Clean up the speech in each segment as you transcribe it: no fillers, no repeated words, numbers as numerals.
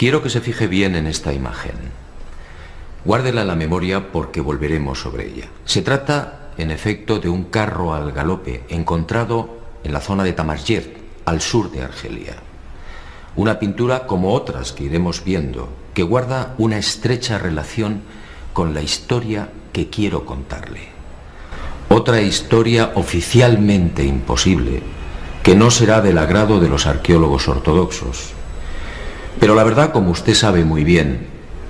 Quiero que se fije bien en esta imagen. Guárdela en la memoria porque volveremos sobre ella. Se trata, en efecto, de un carro al galope encontrado en la zona de Tamarjet, al sur de Argelia. Una pintura como otras que iremos viendo, que guarda una estrecha relación con la historia que quiero contarle. Otra historia oficialmente imposible, que no será del agrado de los arqueólogos ortodoxos. Pero la verdad, como usted sabe muy bien,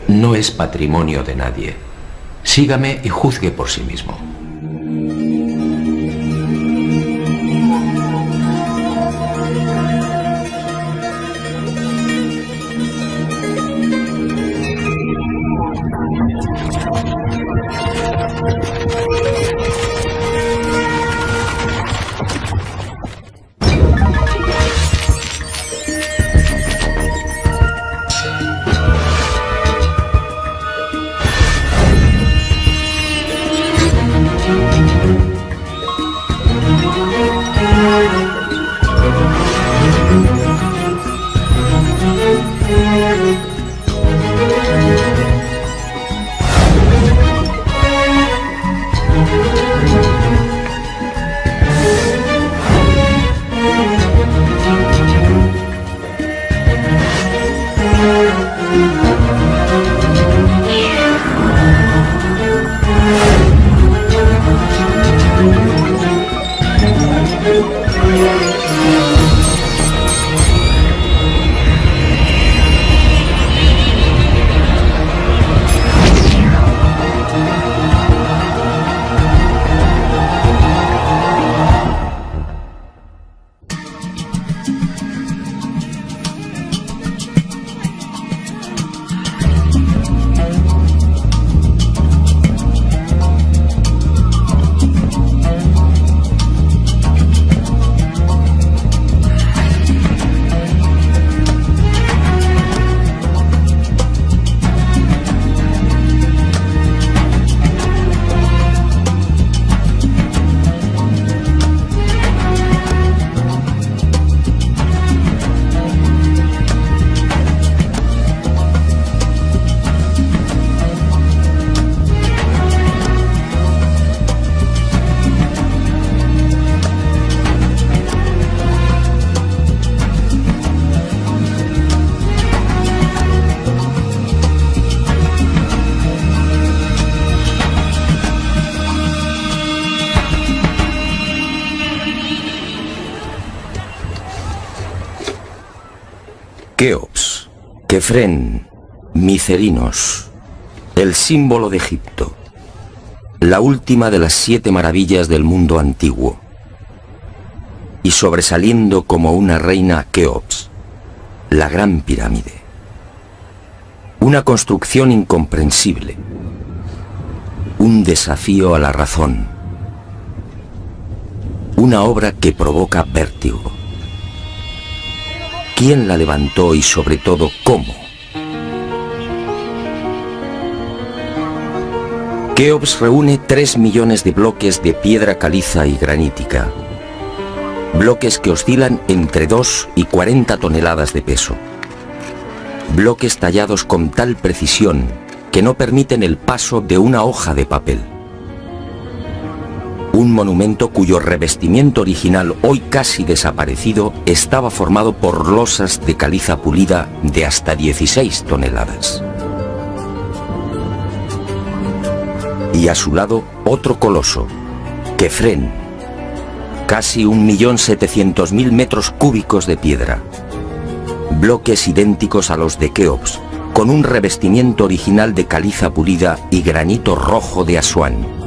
no es patrimonio de nadie. Sígame y juzgue por sí mismo. Keops, Kefren, Micerinos, el símbolo de Egipto, la última de las 7 maravillas del mundo antiguo, y sobresaliendo como una reina Keops, la gran pirámide. Una construcción incomprensible, un desafío a la razón, una obra que provoca vértigo. ¿Quién la levantó y sobre todo cómo? Keops reúne 3 millones de bloques de piedra caliza y granítica. Bloques que oscilan entre 2 y 40 toneladas de peso. Bloques tallados con tal precisión que no permiten el paso de una hoja de papel. Un monumento cuyo revestimiento original, hoy casi desaparecido, estaba formado por losas de caliza pulida de hasta 16 toneladas. Y a su lado, otro coloso, Kefren, casi 1.700.000 metros cúbicos de piedra. Bloques idénticos a los de Keops, con un revestimiento original de caliza pulida y granito rojo de Asuán.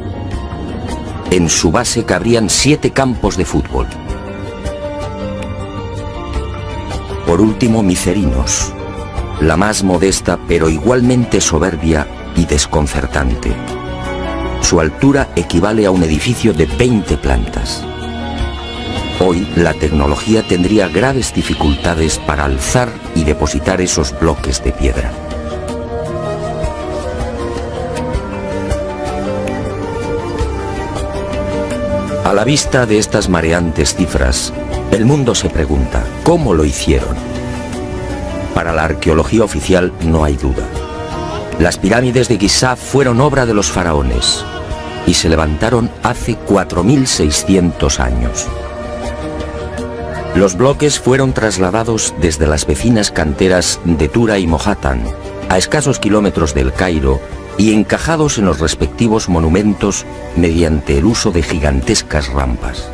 En su base cabrían 7 campos de fútbol. Por último, Micerinos, la más modesta pero igualmente soberbia y desconcertante. Su altura equivale a un edificio de 20 plantas. Hoy la tecnología tendría graves dificultades para alzar y depositar esos bloques de piedra. A la vista de estas mareantes cifras, el mundo se pregunta, ¿cómo lo hicieron? Para la arqueología oficial no hay duda. Las pirámides de Giza fueron obra de los faraones y se levantaron hace 4.600 años. Los bloques fueron trasladados desde las vecinas canteras de Tura y Mohatan, a escasos kilómetros del Cairo, y encajados en los respectivos monumentos mediante el uso de gigantescas rampas.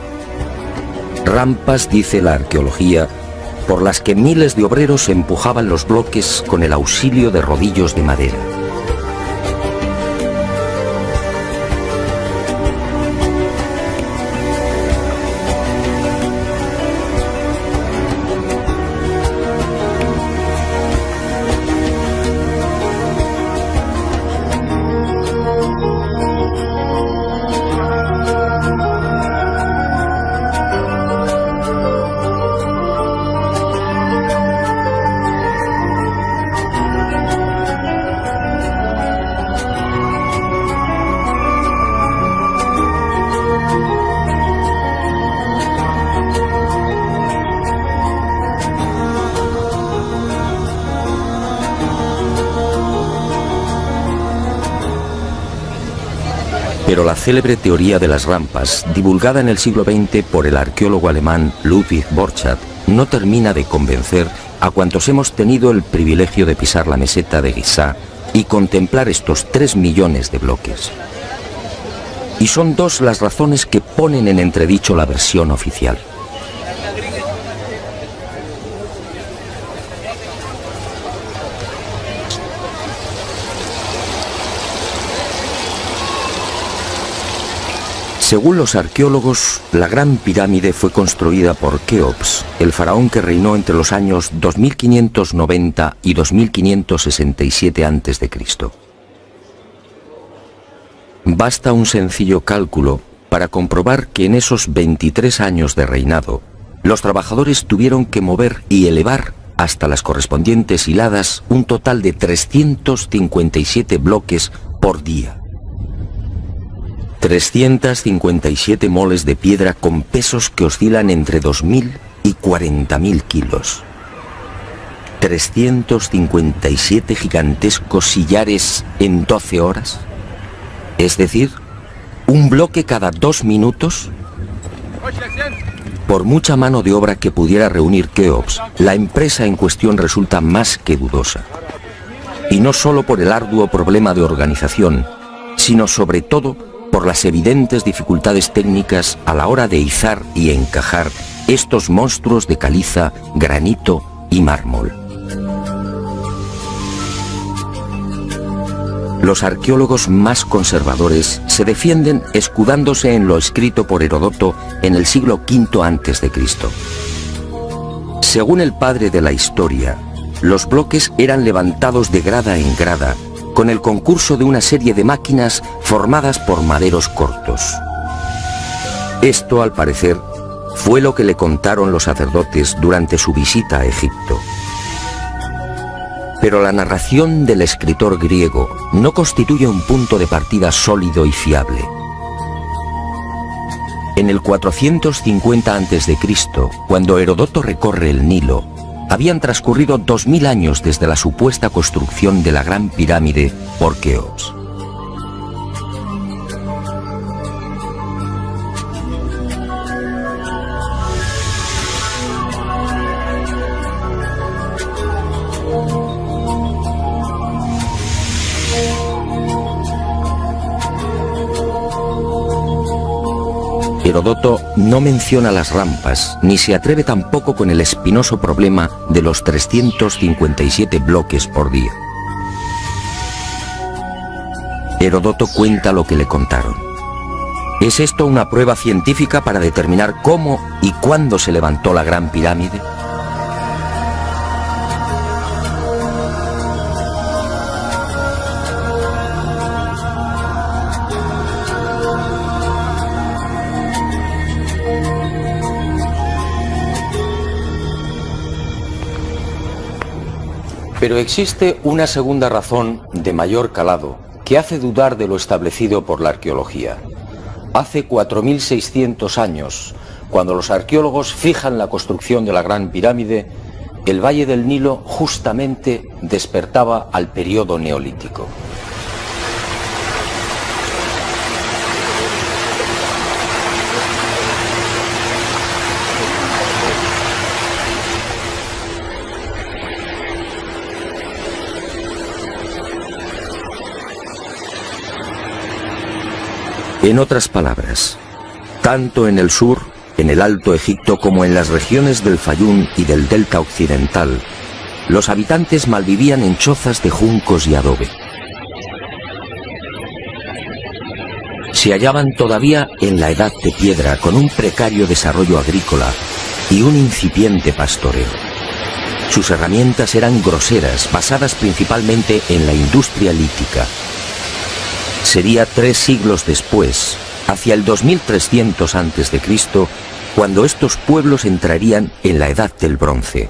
Rampas, dice la arqueología, por las que miles de obreros empujaban los bloques con el auxilio de rodillos de madera. Pero la célebre teoría de las rampas, divulgada en el siglo XX por el arqueólogo alemán Ludwig Borchardt, no termina de convencer a cuantos hemos tenido el privilegio de pisar la meseta de Giza y contemplar estos 3 millones de bloques. Y son dos las razones que ponen en entredicho la versión oficial. Según los arqueólogos, la Gran Pirámide fue construida por Keops, el faraón que reinó entre los años 2590 y 2567 a.C. Basta un sencillo cálculo para comprobar que en esos 23 años de reinado, los trabajadores tuvieron que mover y elevar hasta las correspondientes hiladas un total de 357 bloques por día. 357 moles de piedra con pesos que oscilan entre 2.000 y 40.000 kilos. 357 gigantescos sillares en 12 horas. Es decir, un bloque cada 2 minutos. Por mucha mano de obra que pudiera reunir Keops, la empresa en cuestión resulta más que dudosa. Y no solo por el arduo problema de organización, sino sobre todo por las evidentes dificultades técnicas a la hora de izar y encajar estos monstruos de caliza, granito y mármol. Los arqueólogos más conservadores se defienden escudándose en lo escrito por Heródoto en el siglo V a.C. Según el padre de la historia, los bloques eran levantados de grada en grada con el concurso de una serie de máquinas formadas por maderos cortos. Esto, al parecer, fue lo que le contaron los sacerdotes durante su visita a Egipto. Pero la narración del escritor griego no constituye un punto de partida sólido y fiable. En el 450 a.C., cuando Heródoto recorre el Nilo, habían transcurrido 2000 años desde la supuesta construcción de la Gran Pirámide por Keops. Heródoto no menciona las rampas, ni se atreve tampoco con el espinoso problema de los 357 bloques por día. Heródoto cuenta lo que le contaron. ¿Es esto una prueba científica para determinar cómo y cuándo se levantó la Gran Pirámide? Pero existe una segunda razón de mayor calado que hace dudar de lo establecido por la arqueología. Hace 4.600 años, cuando los arqueólogos fijan la construcción de la Gran Pirámide, el Valle del Nilo justamente despertaba al periodo neolítico. En otras palabras, tanto en el sur, en el Alto Egipto, como en las regiones del Fayum y del Delta Occidental, los habitantes malvivían en chozas de juncos y adobe. Se hallaban todavía en la Edad de Piedra, con un precario desarrollo agrícola y un incipiente pastoreo. Sus herramientas eran groseras, basadas principalmente en la industria lítica. Sería 3 siglos después, hacia el 2300 a.C., cuando estos pueblos entrarían en la Edad del Bronce.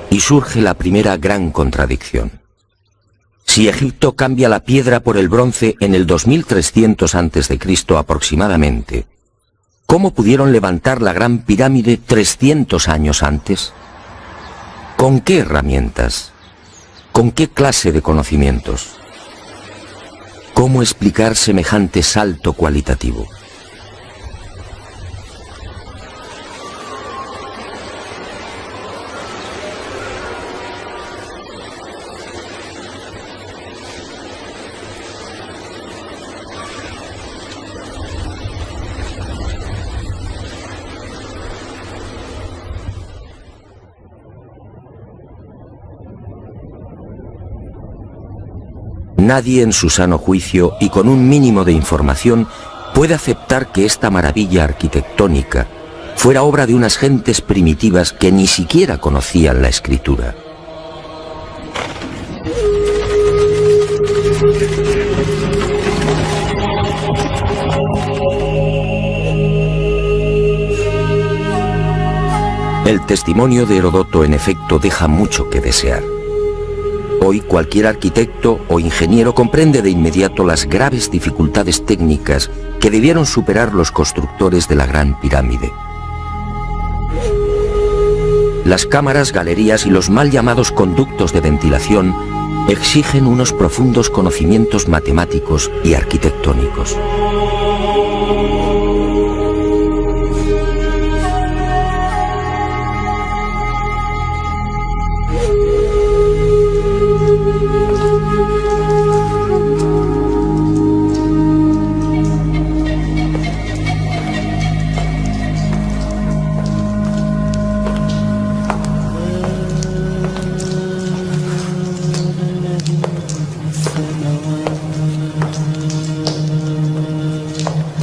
Y surge la primera gran contradicción. Si Egipto cambia la piedra por el bronce en el 2300 a.C. aproximadamente, ¿cómo pudieron levantar la Gran Pirámide 300 años antes? ¿Con qué herramientas? ¿Con qué clase de conocimientos? ¿Cómo explicar semejante salto cualitativo? Nadie en su sano juicio y con un mínimo de información puede aceptar que esta maravilla arquitectónica fuera obra de unas gentes primitivas que ni siquiera conocían la escritura. El testimonio de Heródoto, en efecto, deja mucho que desear. Hoy cualquier arquitecto o ingeniero comprende de inmediato las graves dificultades técnicas que debieron superar los constructores de la Gran Pirámide. Las cámaras, galerías y los mal llamados conductos de ventilación exigen unos profundos conocimientos matemáticos y arquitectónicos.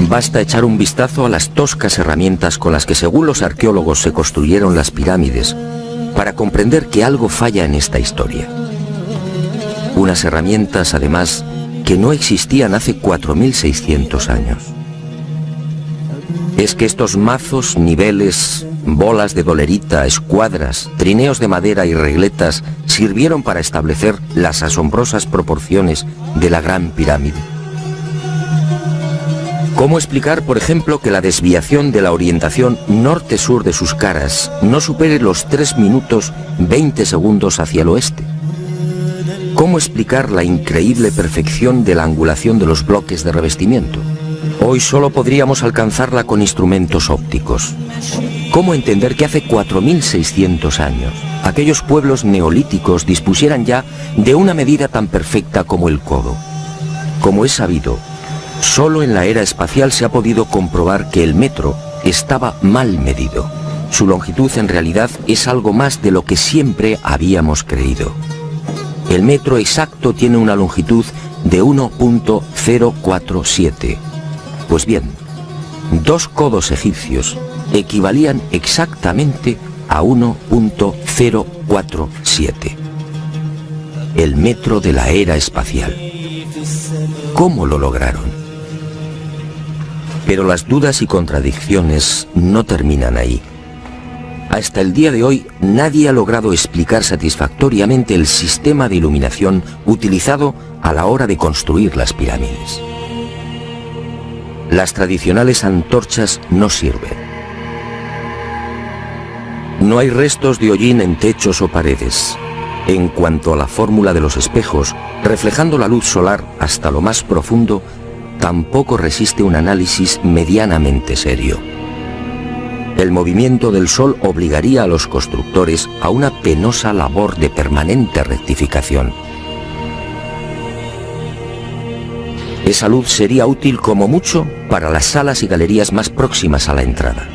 Basta echar un vistazo a las toscas herramientas con las que, según los arqueólogos, se construyeron las pirámides para comprender que algo falla en esta historia. Unas herramientas, además, que no existían hace 4600 años. Es que estos mazos, niveles, bolas de dolerita, escuadras, trineos de madera y regletas sirvieron para establecer las asombrosas proporciones de la Gran Pirámide. ¿Cómo explicar, por ejemplo, que la desviación de la orientación norte-sur de sus caras no supere los 3 minutos 20 segundos hacia el oeste? ¿Cómo explicar la increíble perfección de la angulación de los bloques de revestimiento? Hoy solo podríamos alcanzarla con instrumentos ópticos. ¿Cómo entender que hace 4600 años aquellos pueblos neolíticos dispusieran ya de una medida tan perfecta como el codo? Como es sabido, solo en la era espacial se ha podido comprobar que el metro estaba mal medido. Su longitud en realidad es algo más de lo que siempre habíamos creído. El metro exacto tiene una longitud de 1.047. Pues bien, 2 codos egipcios equivalían exactamente a 1.047. El metro de la era espacial. ¿Cómo lo lograron? Pero las dudas y contradicciones no terminan ahí. Hasta el día de hoy nadie ha logrado explicar satisfactoriamente el sistema de iluminación utilizado a la hora de construir las pirámides. Las tradicionales antorchas no sirven. No hay restos de hollín en techos o paredes. En cuanto a la fórmula de los espejos, reflejando la luz solar hasta lo más profundo, tampoco resiste un análisis medianamente serio. El movimiento del Sol obligaría a los constructores a una penosa labor de permanente rectificación. Esa luz sería útil como mucho para las salas y galerías más próximas a la entrada.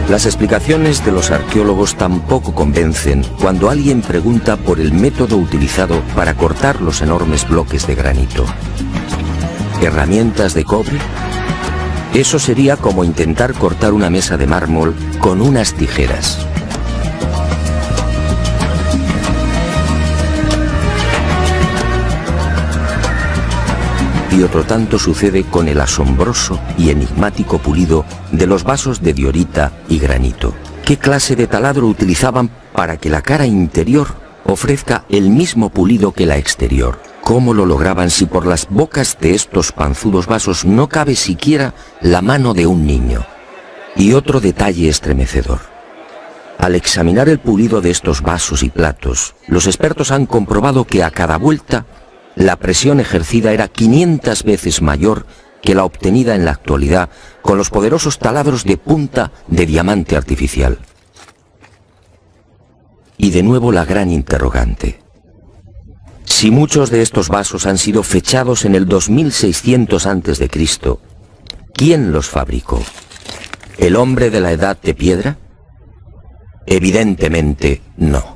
Las explicaciones de los arqueólogos tampoco convencen cuando alguien pregunta por el método utilizado para cortar los enormes bloques de granito. ¿Herramientas de cobre? Eso sería como intentar cortar una mesa de mármol con unas tijeras. Y otro tanto sucede con el asombroso y enigmático pulido de los vasos de diorita y granito. ¿Qué clase de taladro utilizaban para que la cara interior ofrezca el mismo pulido que la exterior? ¿Cómo lo lograban si por las bocas de estos panzudos vasos no cabe siquiera la mano de un niño? Y otro detalle estremecedor. Al examinar el pulido de estos vasos y platos, los expertos han comprobado que a cada vuelta la presión ejercida era 500 veces mayor que la obtenida en la actualidad con los poderosos taladros de punta de diamante artificial. Y de nuevo la gran interrogante. Si muchos de estos vasos han sido fechados en el 2600 a.C., ¿quién los fabricó? ¿El hombre de la Edad de Piedra? Evidentemente no.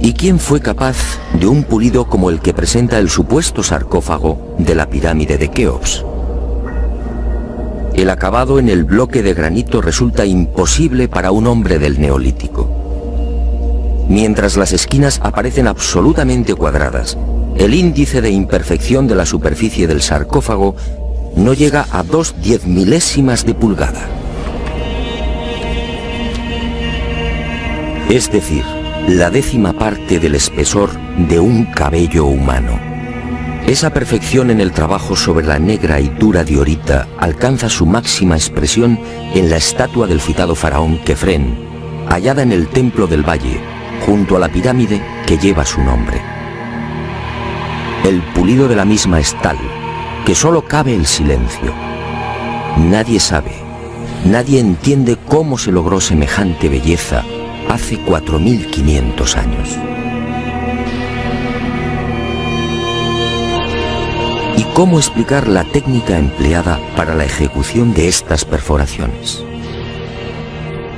¿Y quién fue capaz de un pulido como el que presenta el supuesto sarcófago de la pirámide de Keops? El acabado en el bloque de granito resulta imposible para un hombre del Neolítico. Mientras las esquinas aparecen absolutamente cuadradas, el índice de imperfección de la superficie del sarcófago no llega a 2/10 de pulgada. Es decir, la 10ª parte del espesor de un cabello humano. Esa perfección en el trabajo sobre la negra y dura diorita alcanza su máxima expresión en la estatua del citado faraón Kefren, hallada en el Templo del Valle, junto a la pirámide que lleva su nombre. El pulido de la misma es tal que solo cabe el silencio. Nadie sabe, nadie entiende cómo se logró semejante belleza hace 4500 años. ¿Y cómo explicar la técnica empleada para la ejecución de estas perforaciones?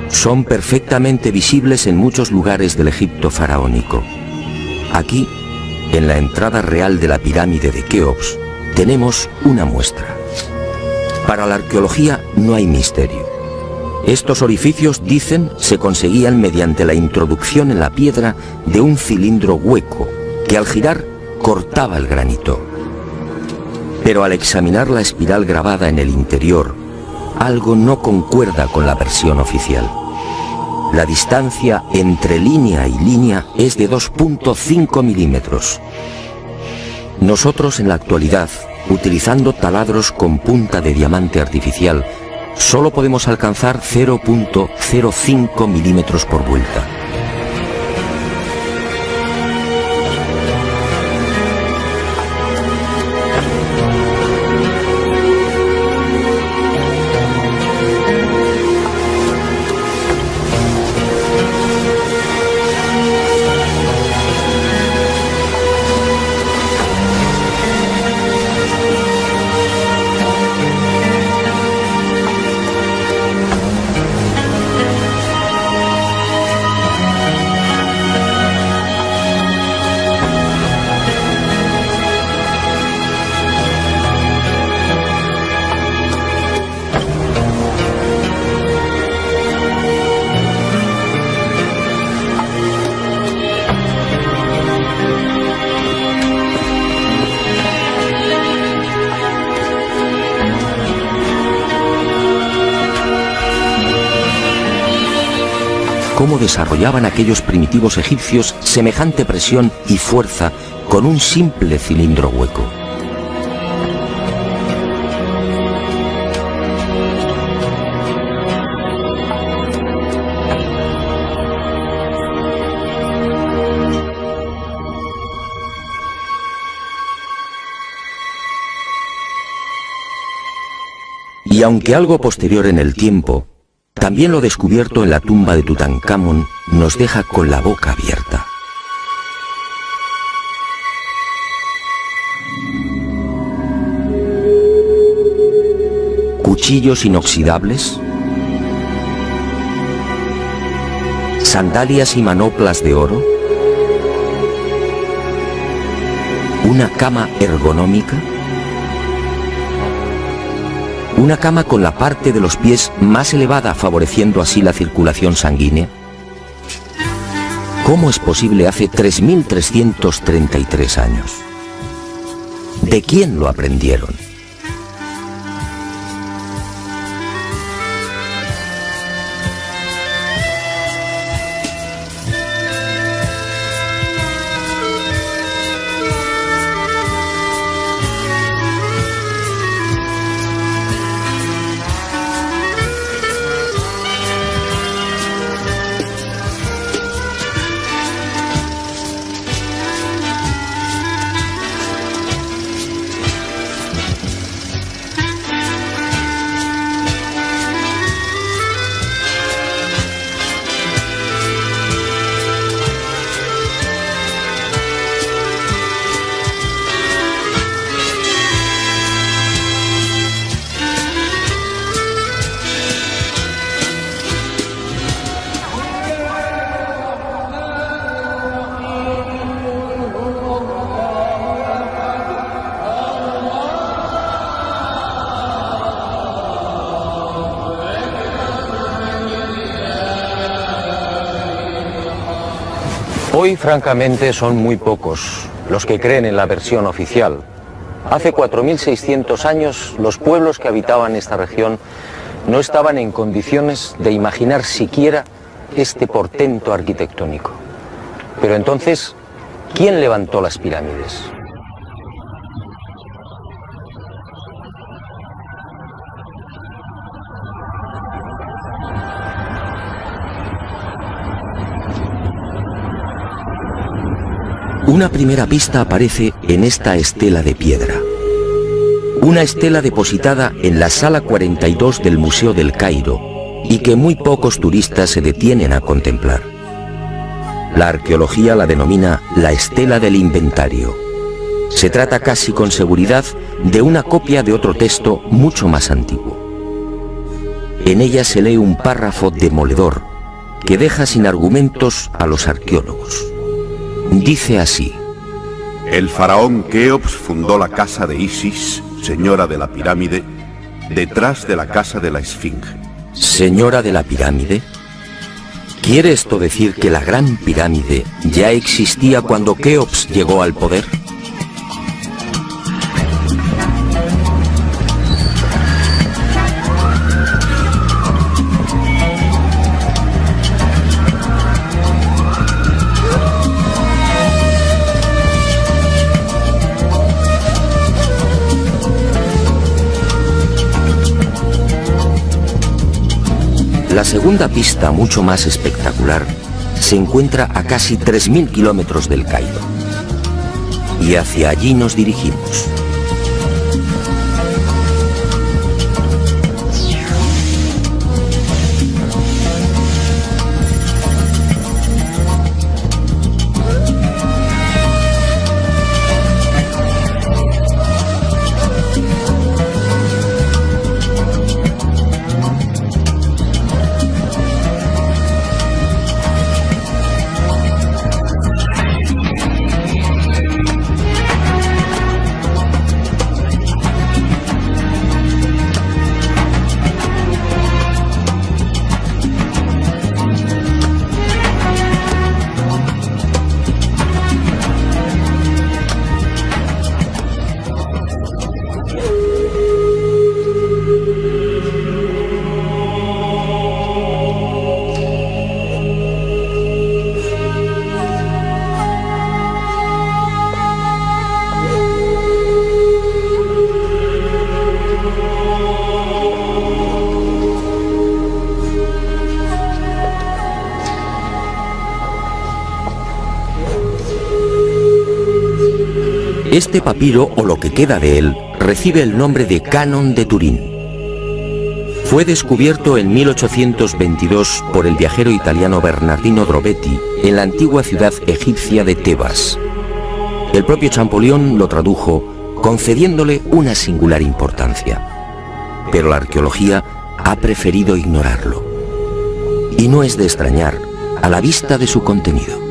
Son perfectamente visibles en muchos lugares del Egipto faraónico. Aquí, en la entrada real de la pirámide de Keops, tenemos una muestra. Para la arqueología no hay misterio. Estos orificios, dicen, se conseguían mediante la introducción en la piedra de un cilindro hueco que al girar cortaba el granito. Pero al examinar la espiral grabada en el interior, algo no concuerda con la versión oficial. La distancia entre línea y línea es de 2.5 milímetros. Nosotros en la actualidad, utilizando taladros con punta de diamante artificial, solo podemos alcanzar 0.05 milímetros por vuelta. cómo desarrollaban aquellos primitivos egipcios semejante presión y fuerza con un simple cilindro hueco. Y aunque algo posterior en el tiempo, también lo descubierto en la tumba de Tutankamón nos deja con la boca abierta. Cuchillos inoxidables, sandalias y manoplas de oro, una cama ergonómica, una cama con la parte de los pies más elevada, favoreciendo así la circulación sanguínea. ¿Cómo es posible hace 3.333 años? ¿De quién lo aprendieron? Hoy, francamente, son muy pocos los que creen en la versión oficial. Hace 4.600 años, los pueblos que habitaban esta región no estaban en condiciones de imaginar siquiera este portento arquitectónico. Pero entonces, ¿quién levantó las pirámides? Una primera pista aparece en esta estela de piedra. Una estela depositada en la sala 42 del Museo del Cairo y que muy pocos turistas se detienen a contemplar. La arqueología la denomina la estela del inventario. Se trata casi con seguridad de una copia de otro texto mucho más antiguo. En ella se lee un párrafo demoledor que deja sin argumentos a los arqueólogos. Dice así: el faraón Keops fundó la casa de Isis, señora de la pirámide, detrás de la casa de la Esfinge. ¿Señora de la pirámide? ¿Quiere esto decir que la gran pirámide ya existía cuando Keops llegó al poder? La segunda pista, mucho más espectacular, se encuentra a casi 3.000 kilómetros del Cairo. Y hacia allí nos dirigimos. Este papiro, o lo que queda de él, recibe el nombre de Canon de Turín. Fue descubierto en 1822 por el viajero italiano Bernardino Drobetti en la antigua ciudad egipcia de Tebas. El propio Champollion lo tradujo, concediéndole una singular importancia. Pero la arqueología ha preferido ignorarlo. Y no es de extrañar a la vista de su contenido.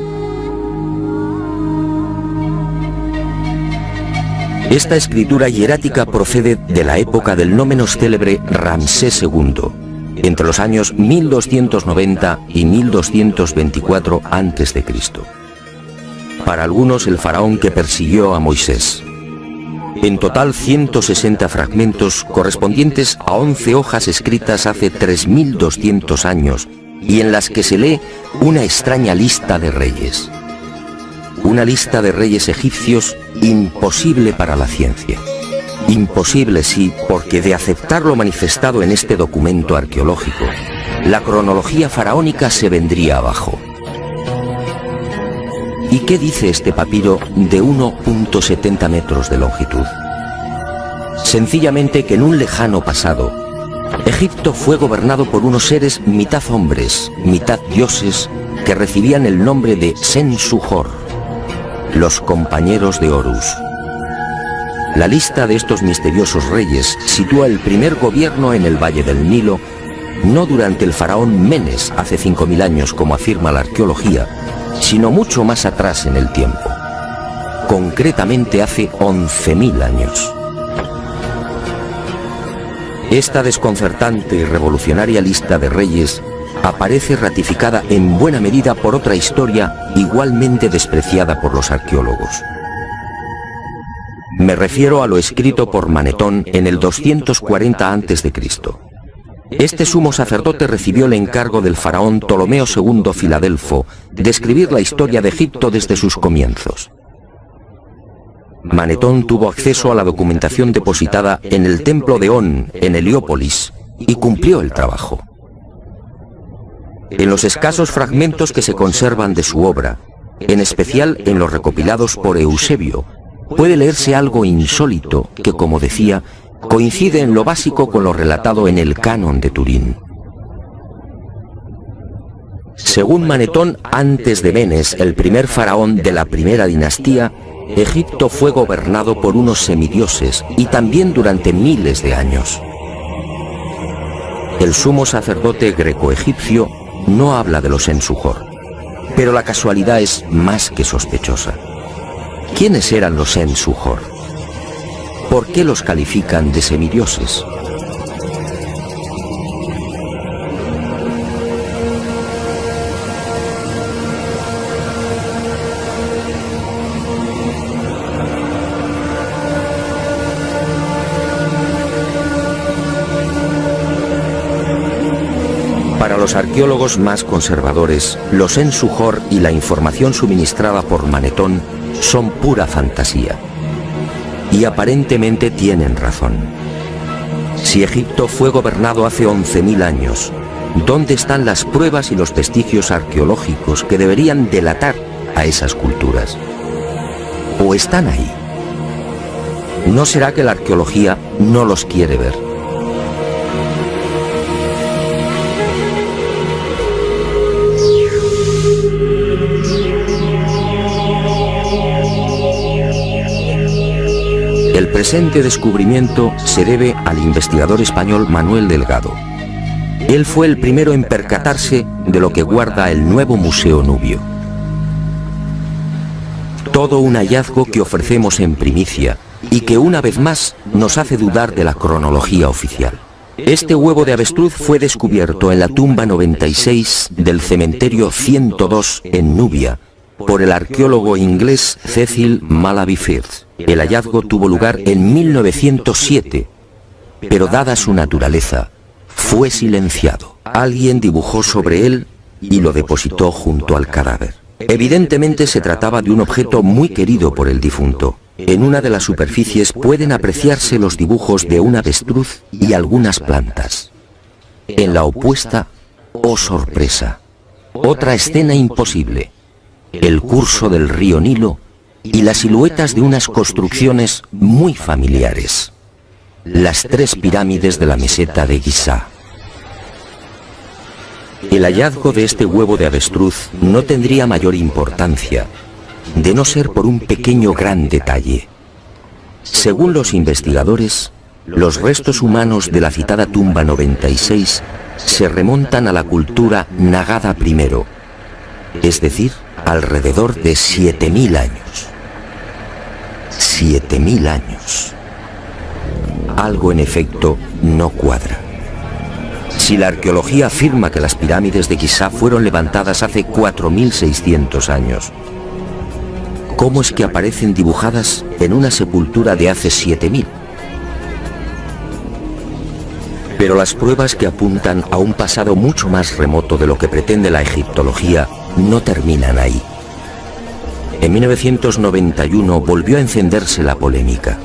Esta escritura hierática procede de la época del no menos célebre Ramsés II, entre los años 1290 y 1224 a.C. Para algunos, el faraón que persiguió a Moisés. En total, 160 fragmentos correspondientes a 11 hojas escritas hace 3200 años y en las que se lee una extraña lista de reyes. Una lista de reyes egipcios imposible para la ciencia. Imposible, sí, porque de aceptar lo manifestado en este documento arqueológico, la cronología faraónica se vendría abajo. ¿Y qué dice este papiro de 1,70 metros de longitud? Sencillamente que en un lejano pasado, Egipto fue gobernado por unos seres mitad hombres, mitad dioses, que recibían el nombre de Sensuhor, los compañeros de Horus. La lista de estos misteriosos reyes sitúa el primer gobierno en el Valle del Nilo, no durante el faraón Menes hace 5000 años como afirma la arqueología, sino mucho más atrás en el tiempo, concretamente hace 11.000 años. Esta desconcertante y revolucionaria lista de reyes aparece ratificada en buena medida por otra historia igualmente despreciada por los arqueólogos. Me refiero a lo escrito por Manetón en el 240 a.C. Este sumo sacerdote recibió el encargo del faraón Ptolomeo II Filadelfo de escribir la historia de Egipto desde sus comienzos. Manetón tuvo acceso a la documentación depositada en el templo de On, en Heliópolis, y cumplió el trabajo. En los escasos fragmentos que se conservan de su obra, en especial en los recopilados por Eusebio, puede leerse algo insólito que, como decía, coincide en lo básico con lo relatado en el Canon de Turín. Según Manetón, antes de Menes, el primer faraón de la primera dinastía, Egipto fue gobernado por unos semidioses y también durante miles de años. El sumo sacerdote greco-egipcio no habla de los Sensuhor, pero la casualidad es más que sospechosa. ¿Quiénes eran los Sensuhor? ¿Por qué los califican de semidioses? Para los arqueólogos más conservadores, los Sensuhor y la información suministrada por Manetón son pura fantasía. Y aparentemente tienen razón. Si Egipto fue gobernado hace 11.000 años, ¿dónde están las pruebas y los vestigios arqueológicos que deberían delatar a esas culturas? ¿O están ahí? ¿No será que la arqueología no los quiere ver? El presente descubrimiento se debe al investigador español Manuel Delgado. Él fue el primero en percatarse de lo que guarda el nuevo Museo Nubio. Todo un hallazgo que ofrecemos en primicia y que una vez más nos hace dudar de la cronología oficial. Este huevo de avestruz fue descubierto en la tumba 96 del cementerio 102 en Nubia por el arqueólogo inglés Cecil Malaby Firth. El hallazgo tuvo lugar en 1907, pero dada su naturaleza, fue silenciado. Alguien dibujó sobre él y lo depositó junto al cadáver. Evidentemente se trataba de un objeto muy querido por el difunto. En una de las superficies pueden apreciarse los dibujos de un avestruz y algunas plantas. En la opuesta, oh sorpresa, otra escena imposible: el curso del río Nilo y las siluetas de unas construcciones muy familiares. Las 3 pirámides de la meseta de Giza. El hallazgo de este huevo de avestruz no tendría mayor importancia, de no ser por un pequeño gran detalle. Según los investigadores, los restos humanos de la citada tumba 96 se remontan a la cultura Nagada I, es decir, alrededor de 7.000 años. 7.000 años. Algo en efecto no cuadra. Si la arqueología afirma que las pirámides de Giza fueron levantadas hace 4.600 años, ¿cómo es que aparecen dibujadas en una sepultura de hace 7.000? Pero las pruebas que apuntan a un pasado mucho más remoto de lo que pretende la egiptología no terminan ahí. En 1991 volvió a encenderse la polémica.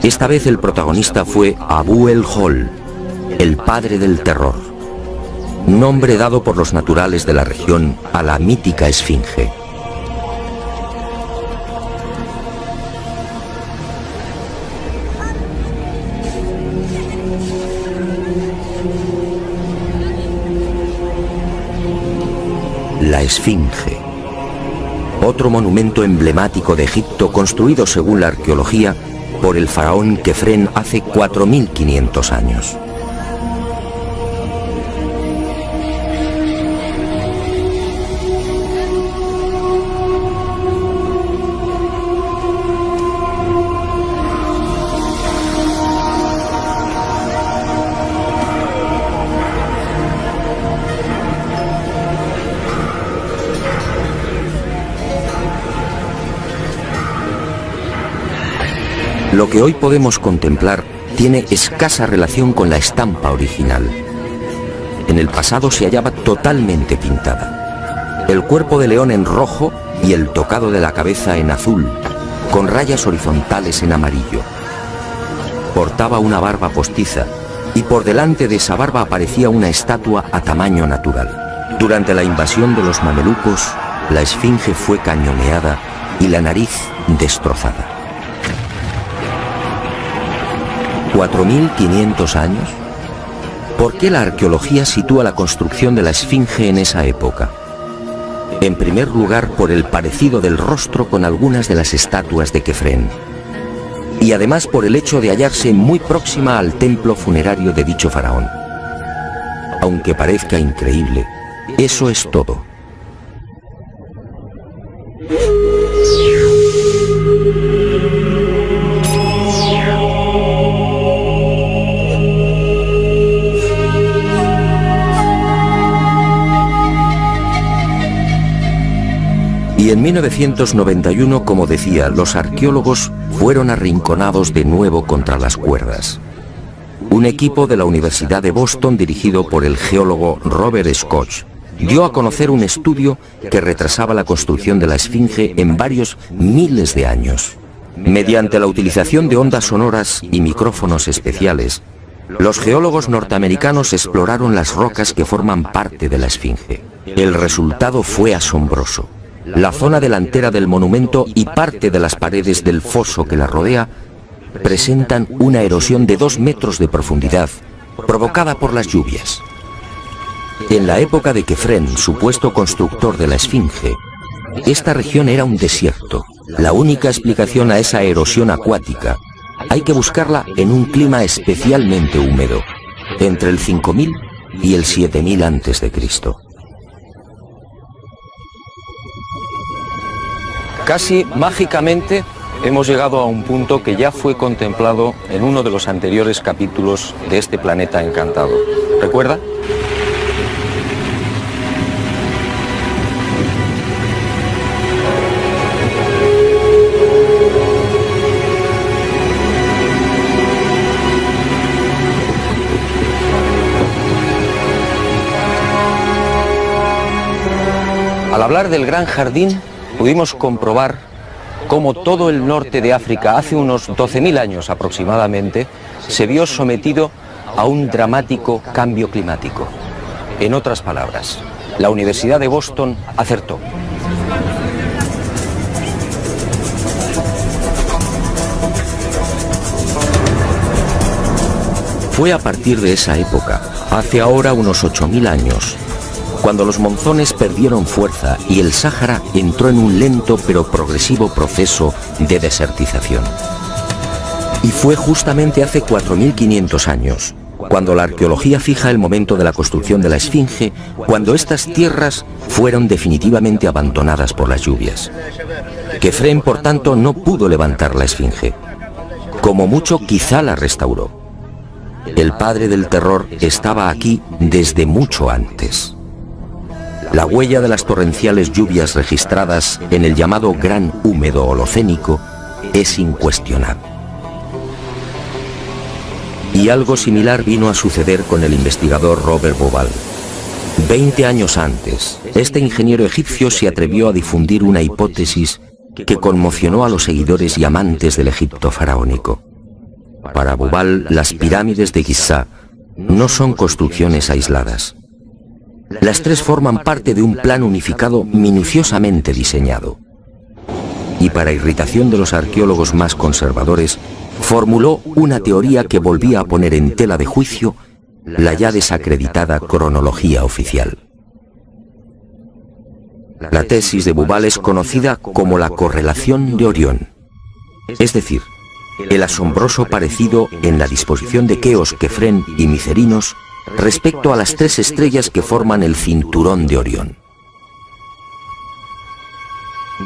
Esta vez el protagonista fue Abu el-Hol, el padre del terror, nombre dado por los naturales de la región a la mítica esfinge. La esfinge, otro monumento emblemático de Egipto construido según la arqueología por el faraón Kefren hace 4.500 años. Lo que hoy podemos contemplar tiene escasa relación con la estampa original. En el pasado se hallaba totalmente pintada. El cuerpo de león en rojo y el tocado de la cabeza en azul, con rayas horizontales en amarillo. Portaba una barba postiza y por delante de esa barba aparecía una estatua a tamaño natural. Durante la invasión de los mamelucos, la esfinge fue cañoneada y la nariz destrozada. 4.500 años. ¿Por qué la arqueología sitúa la construcción de la esfinge en esa época? En primer lugar, por el parecido del rostro con algunas de las estatuas de Kefren. Y además por el hecho de hallarse muy próxima al templo funerario de dicho faraón. Aunque parezca increíble, eso es todo. Y en 1991, como decía, los arqueólogos fueron arrinconados de nuevo contra las cuerdas. Un equipo de la Universidad de Boston, dirigido por el geólogo Robert Scott, dio a conocer un estudio que retrasaba la construcción de la esfinge en varios miles de años. Mediante la utilización de ondas sonoras y micrófonos especiales, los geólogos norteamericanos exploraron las rocas que forman parte de la esfinge. El resultado fue asombroso. La zona delantera del monumento y parte de las paredes del foso que la rodea presentan una erosión de 2 metros de profundidad, provocada por las lluvias. En la época de Kefren, supuesto constructor de la esfinge, esta región era un desierto. La única explicación a esa erosión acuática hay que buscarla en un clima especialmente húmedo, entre el 5000 y el 7000 a.C. Casi mágicamente hemos llegado a un punto que ya fue contemplado en uno de los anteriores capítulos de este planeta encantado. ¿Recuerda? Al hablar del Gran Jardín, pudimos comprobar cómo todo el norte de África, hace unos 12.000 años aproximadamente, se vio sometido a un dramático cambio climático. En otras palabras, la Universidad de Boston acertó. Fue a partir de esa época, hace ahora unos 8000 años, cuando los monzones perdieron fuerza y el Sáhara entró en un lento pero progresivo proceso de desertización. Y fue justamente hace 4500 años, cuando la arqueología fija el momento de la construcción de la Esfinge, cuando estas tierras fueron definitivamente abandonadas por las lluvias. Kefren, por tanto, no pudo levantar la Esfinge. Como mucho, quizá la restauró. El padre del terror estaba aquí desde mucho antes. La huella de las torrenciales lluvias registradas en el llamado Gran Húmedo Holocénico es incuestionable. Y algo similar vino a suceder con el investigador Robert Bauval. 20 años antes, este ingeniero egipcio se atrevió a difundir una hipótesis que conmocionó a los seguidores y amantes del Egipto faraónico. Para Bauval, las pirámides de Giza no son construcciones aisladas. Las tres forman parte de un plan unificado minuciosamente diseñado. Y para irritación de los arqueólogos más conservadores, formuló una teoría que volvía a poner en tela de juicio la ya desacreditada cronología oficial. La tesis de Bauval es conocida como la correlación de Orión, es decir, el asombroso parecido en la disposición de Keos, Kefren y Micerinos respecto a las tres estrellas que forman el cinturón de Orión.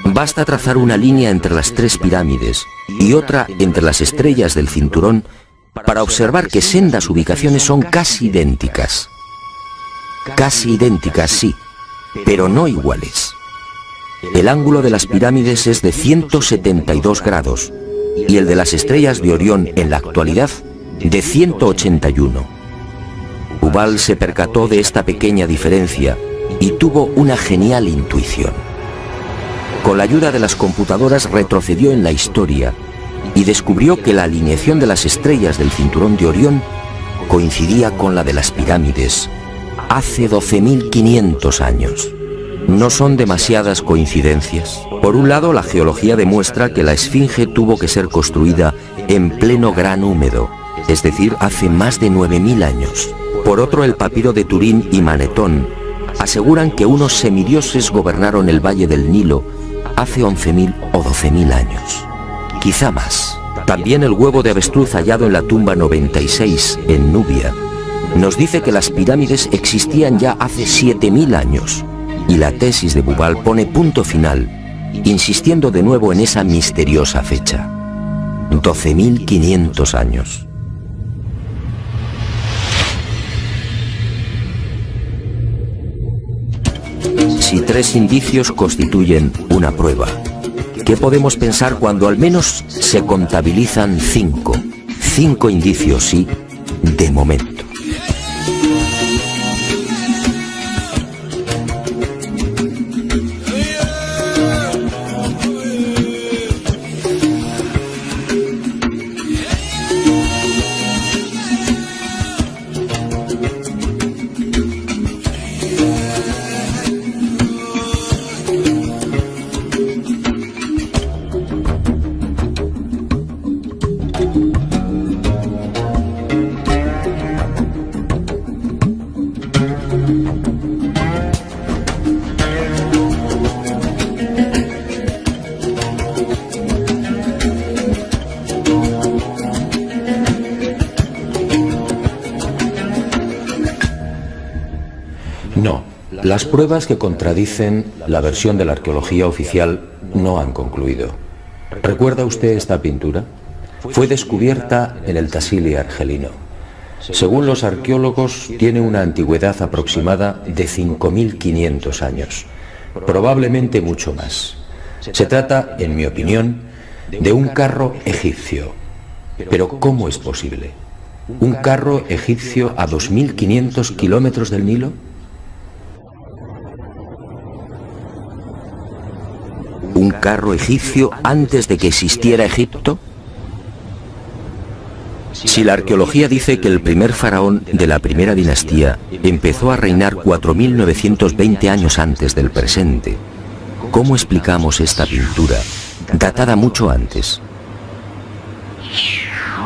Basta trazar una línea entre las tres pirámides y otra entre las estrellas del cinturón para observar que sendas ubicaciones son casi idénticas. Casi idénticas, sí, pero no iguales. El ángulo de las pirámides es de 172 grados y el de las estrellas de Orión en la actualidad de 181. Bauval se percató de esta pequeña diferencia y tuvo una genial intuición. Con la ayuda de las computadoras retrocedió en la historia y descubrió que la alineación de las estrellas del cinturón de Orión coincidía con la de las pirámides hace 12.500 años. No son demasiadas coincidencias. Por un lado, la geología demuestra que la Esfinge tuvo que ser construida en pleno Gran Húmedo, es decir, hace más de 9.000 años. Por otro, el papiro de Turín y Manetón aseguran que unos semidioses gobernaron el valle del Nilo hace 11.000 o 12.000 años, quizá más. También el huevo de avestruz hallado en la tumba 96 en Nubia nos dice que las pirámides existían ya hace 7.000 años, y la tesis de Bauval pone punto final, insistiendo de nuevo en esa misteriosa fecha: 12.500 años. Si tres indicios constituyen una prueba, ¿qué podemos pensar cuando al menos se contabilizan 5? 5 indicios, sí, de momento. No, las pruebas que contradicen la versión de la arqueología oficial no han concluido. ¿Recuerda usted esta pintura? Fue descubierta en el Tassili argelino. Según los arqueólogos, tiene una antigüedad aproximada de 5.500 años, probablemente mucho más. Se trata, en mi opinión, de un carro egipcio. Pero ¿cómo es posible? ¿Un carro egipcio a 2.500 kilómetros del Nilo? ¿Un carro egipcio antes de que existiera Egipto? Si la arqueología dice que el primer faraón de la primera dinastía empezó a reinar 4.920 años antes del presente, ¿cómo explicamos esta pintura, datada mucho antes?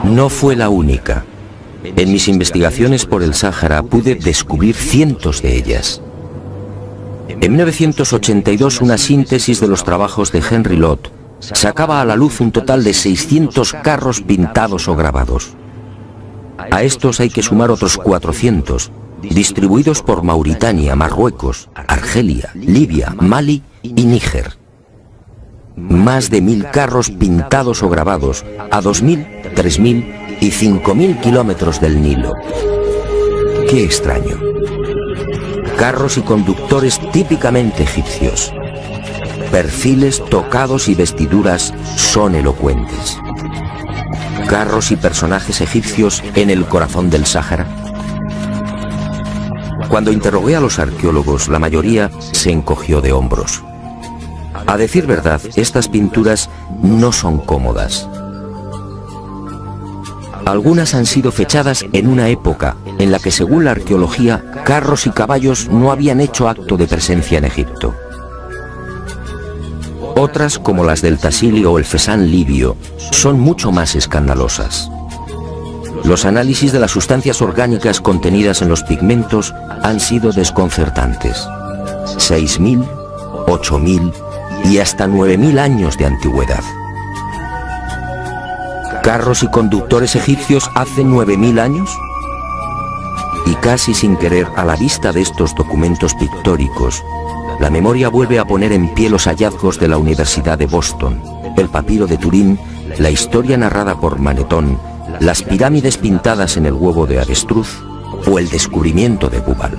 No fue la única. En mis investigaciones por el Sáhara pude descubrir cientos de ellas. En 1982, una síntesis de los trabajos de Henry Lott sacaba a la luz un total de 600 carros pintados o grabados. A estos hay que sumar otros 400, distribuidos por Mauritania, Marruecos, Argelia, Libia, Mali y Níger. Más de 1000 carros pintados o grabados a 2000, 3000 y 5000 kilómetros del Nilo. ¡Qué extraño! Carros y conductores típicamente egipcios. Perfiles, tocados y vestiduras son elocuentes. Carros y personajes egipcios en el corazón del Sáhara. Cuando interrogué a los arqueólogos, la mayoría se encogió de hombros. A decir verdad, estas pinturas no son cómodas. Algunas han sido fechadas en una época en la que, según la arqueología, carros y caballos no habían hecho acto de presencia en Egipto. Otras, como las del Tassili o el Fesán libio, son mucho más escandalosas. Los análisis de las sustancias orgánicas contenidas en los pigmentos han sido desconcertantes. 6000, 8000 y hasta 9000 años de antigüedad. ¿Carros y conductores egipcios hace 9000 años? Y casi sin querer, a la vista de estos documentos pictóricos, la memoria vuelve a poner en pie los hallazgos de la Universidad de Boston, el papiro de Turín, la historia narrada por Manetón, las pirámides pintadas en el huevo de avestruz o el descubrimiento de Bubal.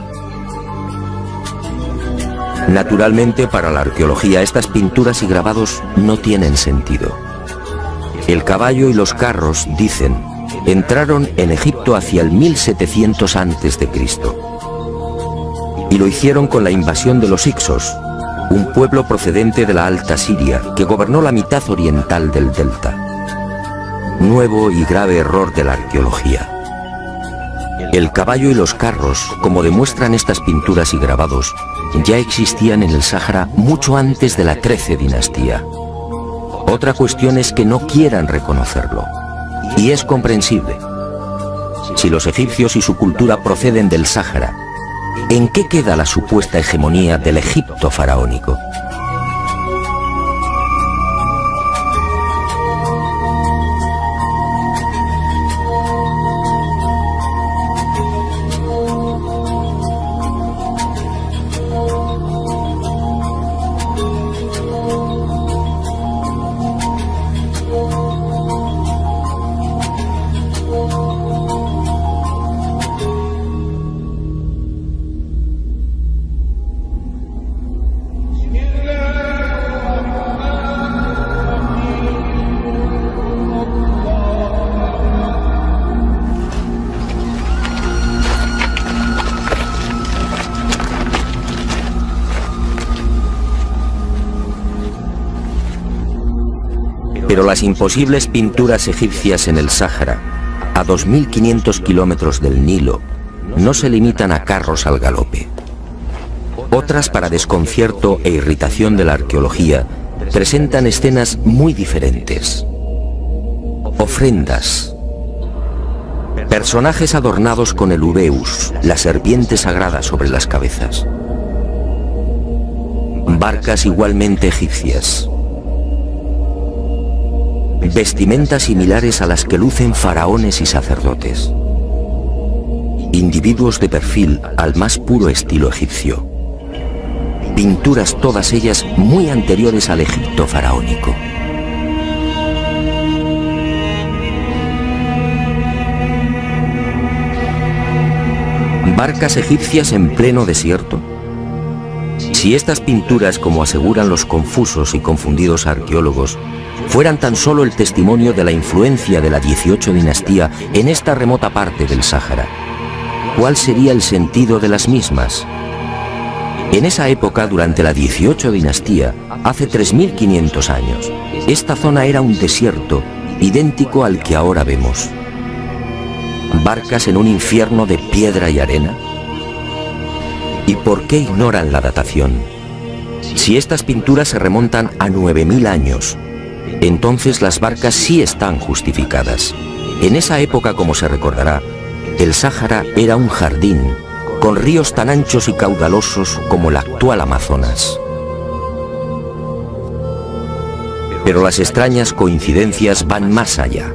Naturalmente, para la arqueología, estas pinturas y grabados no tienen sentido. El caballo y los carros, dicen, entraron en Egipto hacia el 1700 a.C. y lo hicieron con la invasión de los Hicsos, un pueblo procedente de la Alta Siria que gobernó la mitad oriental del delta. Nuevo y grave error de la arqueología. El caballo y los carros, como demuestran estas pinturas y grabados, ya existían en el Sáhara mucho antes de la XIII dinastía. Otra cuestión es que no quieran reconocerlo, y es comprensible. Si los egipcios y su cultura proceden del Sáhara, ¿en qué queda la supuesta hegemonía del Egipto faraónico? Pero las imposibles pinturas egipcias en el Sáhara, a 2500 kilómetros del Nilo, no se limitan a carros al galope. Otras, para desconcierto e irritación de la arqueología, presentan escenas muy diferentes. Ofrendas. Personajes adornados con el ureus, la serpiente sagrada sobre las cabezas. Barcas igualmente egipcias. Vestimentas similares a las que lucen faraones y sacerdotes. Individuos de perfil al más puro estilo egipcio. Pinturas todas ellas muy anteriores al Egipto faraónico. ¿Barcas egipcias en pleno desierto? Si estas pinturas, como aseguran los confusos y confundidos arqueólogos, fueran tan solo el testimonio de la influencia de la 18 dinastía en esta remota parte del Sáhara, ¿cuál sería el sentido de las mismas? En esa época, durante la 18 dinastía, hace 3500 años, esta zona era un desierto idéntico al que ahora vemos. ¿Barcas en un infierno de piedra y arena? ¿Y por qué ignoran la datación? Si estas pinturas se remontan a 9000 años, entonces las barcas sí están justificadas. En esa época, como se recordará, El Sáhara era un jardín, con ríos tan anchos y caudalosos como el actual Amazonas. Pero las extrañas coincidencias van más allá.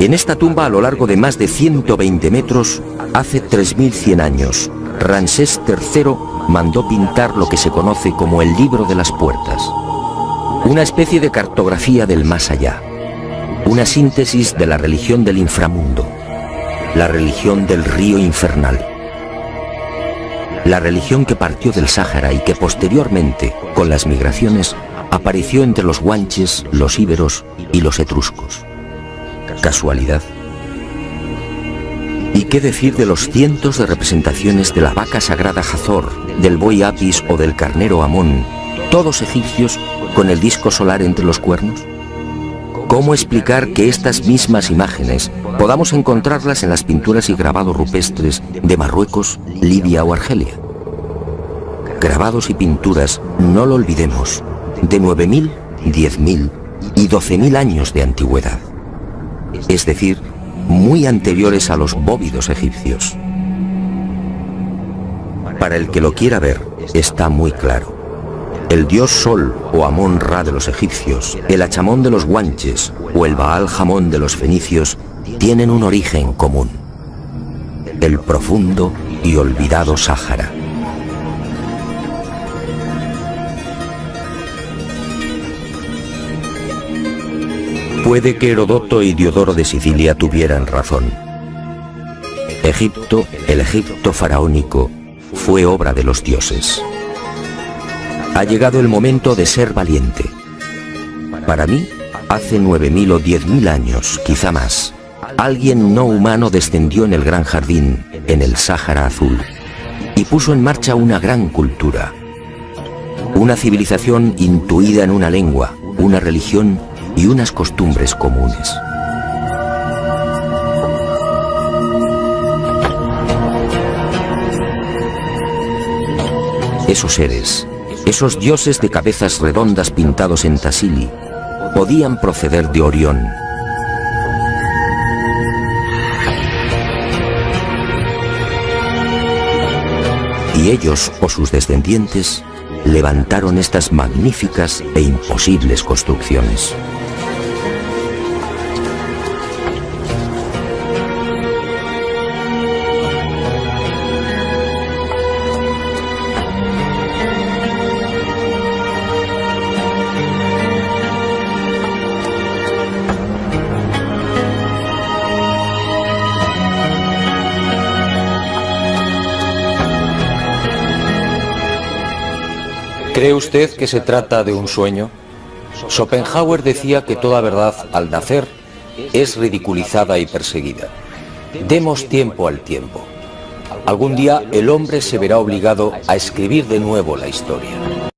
En esta tumba, a lo largo de más de 120 metros, hace 3100 años, Ramsés III mandó pintar lo que se conoce como el Libro de las Puertas, una especie de cartografía del más allá, una síntesis de la religión del inframundo, la religión del río infernal, la religión que partió del Sáhara y que posteriormente, con las migraciones, apareció entre los guanches, los íberos y los etruscos. ¿Casualidad? ¿Y qué decir de los cientos de representaciones de la vaca sagrada Hathor, del buey Apis o del carnero Amón, todos egipcios con el disco solar entre los cuernos? ¿Cómo explicar que estas mismas imágenes podamos encontrarlas en las pinturas y grabados rupestres de Marruecos, Libia o Argelia? Grabados y pinturas, no lo olvidemos, de 9.000, 10.000 y 12.000 años de antigüedad, es decir, muy anteriores a los bóvidos egipcios. Para el que lo quiera ver, está muy claro. El dios Sol o Amón-Ra de los egipcios, el Achamón de los guanches o el Baal-Jamón de los fenicios tienen un origen común: el profundo y olvidado Sáhara. Puede que Herodoto y Diodoro de Sicilia tuvieran razón. Egipto, el Egipto faraónico, fue obra de los dioses. Ha llegado el momento de ser valiente. Para mí, hace 9.000 o 10.000 años, quizá más, alguien no humano descendió en el gran jardín, en el Sáhara Azul, y puso en marcha una gran cultura. Una civilización intuida en una lengua, una religión y unas costumbres comunes. Esos seres, esos dioses de cabezas redondas pintados en Tassili, podían proceder de Orión. Y ellos, o sus descendientes, levantaron estas magníficas e imposibles construcciones. ¿Cree usted que se trata de un sueño? Schopenhauer decía que toda verdad, al nacer, es ridiculizada y perseguida. Demos tiempo al tiempo. Algún día el hombre se verá obligado a escribir de nuevo la historia.